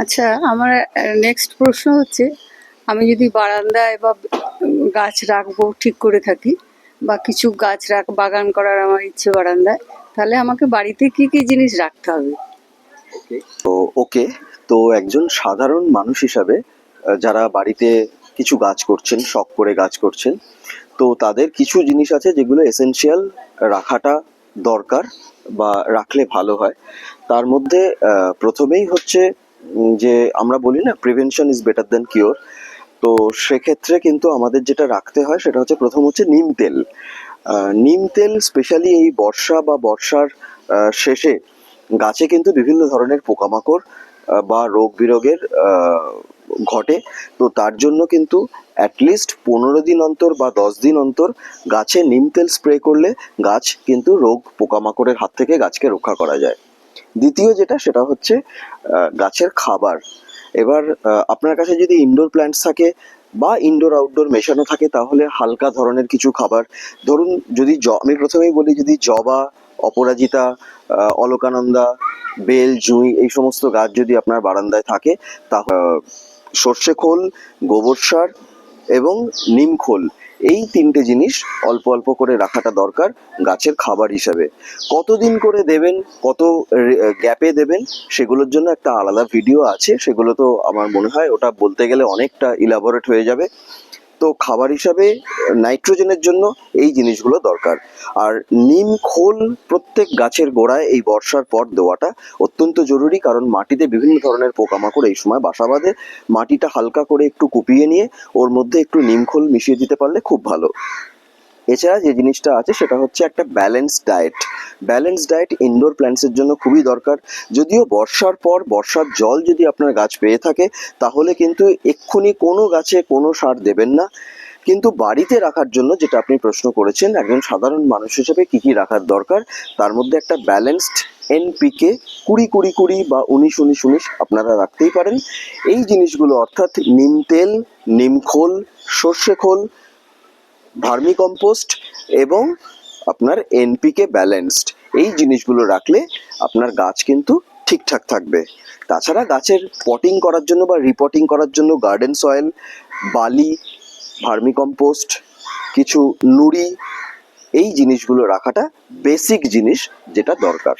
আচ্ছা, আমার নেক্সট প্রশ্ন হচ্ছে, আমি যদি বারান্দায় বা গাছ রাখবো ঠিক করে থাকি, বা কিছু গাছ বাগান করার আমার ইচ্ছে বারান্দায়, তাহলে আমাকে বাড়িতে কি কি জিনিস রাখতে হবে? তো ওকে, তো একজন সাধারণ মানুষ হিসাবে যারা বাড়িতে কিছু গাছ করছেন, শখ করে গাছ করছেন, তো তাদের কিছু জিনিস আছে যেগুলো এসেনশিয়াল রাখাটা দরকার বা রাখলে ভালো হয়। তার মধ্যে প্রথমেই হচ্ছে যে আমরা বলি না, prevention is better than cure. তো সেক্ষেত্রে কিন্তু আমাদের যেটা রাখতে হয় সেটা হচ্ছে, প্রথম হচ্ছে নিম তেল। নিম তেল স্পেশালি এই বর্ষা বা বর্ষার শেষে গাছে কিন্তু বিভিন্ন ধরনের পোকামাকড় বা রোগ বিরোগের ঘটে। তো তার জন্য কিন্তু অ্যাটলিস্ট 15 দিন অন্তর বা 10 দিন অন্তর গাছে নিম তেল স্প্রে করলে গাছ কিন্তু রোগ পোকামাকড়ের হাত থেকে গাছকে রক্ষা করা যায়। দ্বিতীয় যেটা, সেটা হচ্ছে গাছের খাবার। এবার আপনার কাছে যদি ইনডোর প্ল্যান্টস থাকে বা ইনডোর আউটডোর মেশানো থাকে, তাহলে হালকা ধরনের কিছু খাবার, ধরুন যদি আমি প্রথমেই বলি, যদি জবা, অপরাজিতা, অলকানন্দা, বেল, জুঁই এই সমস্ত গাছ যদি আপনার বারান্দায় থাকে, তাহলে সর্ষে খোল, গোবর সার এবং নিম খোল, এই 3টে জিনিস অল্প অল্প করে রাখাটা দরকার গাছের খাবার হিসাবে। কতদিন করে দেবেন, কত গ্যাপে দেবেন, সেগুলোর জন্য একটা আলাদা ভিডিও আছে, সেগুলো তো আমার মনে হয় ওটা বলতে গেলে অনেকটা ইলাবোরেট হয়ে যাবে। তো খাবার হিসাবে নাইট্রোজেনের জন্য এই জিনিসগুলো দরকার। আর নিম খোল প্রত্যেক গাছের গোড়ায় এই বর্ষার পর দেওয়াটা অত্যন্ত জরুরি, কারণ মাটিতে বিভিন্ন ধরনের পোকামাকড় এই সময় বাসা বাঁধে। মাটিটা হালকা করে একটু কুপিয়ে নিয়ে ওর মধ্যে একটু নিম খোল মিশিয়ে দিতে পারলে খুব ভালো। এছাড়া যে জিনিসটা আছে সেটা হচ্ছে একটা balanced diet. Balanced diet indoor প্ল্যান্টসের জন্য খুবই দরকার। যদিও বর্ষার পর বর্ষার জল যদি আপনার গাছ পেয়ে থাকে, তাহলে কিন্তু এক্ষুনি কোনো গাছে কোনো সার দেবেন না। কিন্তু বাড়িতে রাখার জন্য, যেটা আপনি প্রশ্ন করেছেন, একজন সাধারণ মানুষ হিসেবে কি কি রাখার দরকার, তার মধ্যে একটা ব্যালেন্সড এনপিকে 20-20-20 বা 19-19-19 আপনারা রাখতেই পারেন। এই জিনিসগুলো অর্থাৎ নিম তেল, নিম খোল, সর্ষে খোল, ভার্মি কম্পোস্ট এবং আপনার এনপিকে ব্যালেন্সড, এই জিনিসগুলো রাখলে আপনার গাছ কিন্তু ঠিকঠাক থাকবে। তাছাড়া গাছের পটিং করার জন্য বা রিপটিং করার জন্য গার্ডেন সয়েল, বালি, ভার্মি কম্পোস্ট, কিছু নুড়ি, এই জিনিসগুলো রাখাটা বেসিক জিনিস যেটা দরকার।